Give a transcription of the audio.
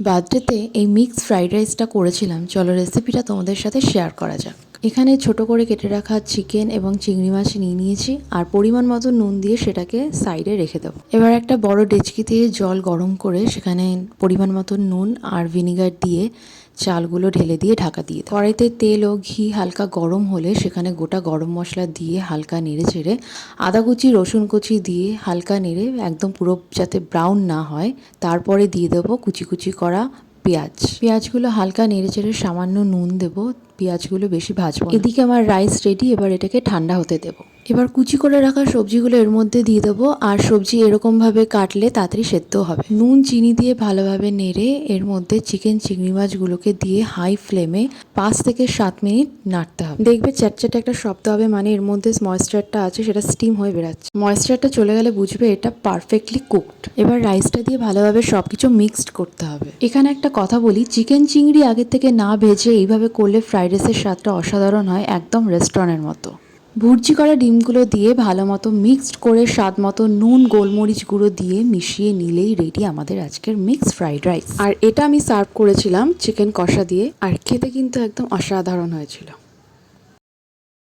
বার্থডেতে এই mix fried রাইসটা করেছিলাম, চলো রেসিপিটা তোমাদের সাথে শেয়ার করা যাক। এখানে ছোট করে কেটে রাখা চিকেন এবং চিংড়ি মাছ নিয়ে নিয়েছি, আর পরিমাণ মতো নুন দিয়ে সেটাকে সাইডে রেখে দেবো। এবার একটা বড় ডেচকিতে জল গরম করে সেখানে পরিমাণ মতো নুন আর ভিনিগার দিয়ে চালগুলো ঢেলে দিয়ে ঢাকা দিয়ে কড়াইতে তেল ও ঘি হালকা গরম হলে সেখানে গোটা গরম মশলা দিয়ে হালকা নেড়ে চেড়ে আদা কুচি রসুন কুচি দিয়ে হালকা নেড়ে একদম পুরো যাতে ব্রাউন না হয় তারপরে দিয়ে দেবো কুচি কুচি করা পেঁয়াজগুলো হালকা নেড়ে চেড়ে সামান্য নুন দেবো, পেঁয়াজগুলো বেশি ভাজবো। এদিকে আমার রাইস রেডি, এবার এটাকে ঠান্ডা হতে দেবো। এবার কুচি করে রাখা সবজিগুলো এর মধ্যে দিয়ে দেবো, আর সবজি এরকমভাবে কাটলে তাড়াতাড়ি সেদ্ধ হবে। নুন চিনি দিয়ে ভালোভাবে নেড়ে এর মধ্যে চিকেন চিংড়ি মাছগুলোকে দিয়ে হাই ফ্লেমে 5 থেকে 7 মিনিট নাড়তে হবে। দেখবে চ্যাটচ্যাটে একটা শব্দ হবে, মানে এর মধ্যে ময়েশ্চারটা আছে সেটা স্টিম হয়ে বেরাচ্ছে। ময়েশ্চারটা চলে গেলে বুঝবে এটা পারফেক্টলি কুকড। এবার রাইসটা দিয়ে ভালোভাবে সবকিছু মিক্সড করতে হবে। এখানে একটা কথা বলি, চিকেন চিংড়ি আগের থেকে না ভেজে এইভাবে করলে ফ্রাইড রাইসের স্বাদটা অসাধারণ হয়, একদম রেস্টুরেন্টের মতো। ভুর্জি করা ডিমগুলো দিয়ে ভালো মতো মিক্সড করে স্বাদ মতো নুন গোলমরিচ গুঁড়ো দিয়ে মিশিয়ে নিলেই রেডি আমাদের আজকের মিক্স ফ্রাইড রাইস। আর এটা আমি সার্ভ করেছিলাম চিকেন কষা দিয়ে, আর খেতে কিন্তু একদম অসাধারণ হয়েছিল।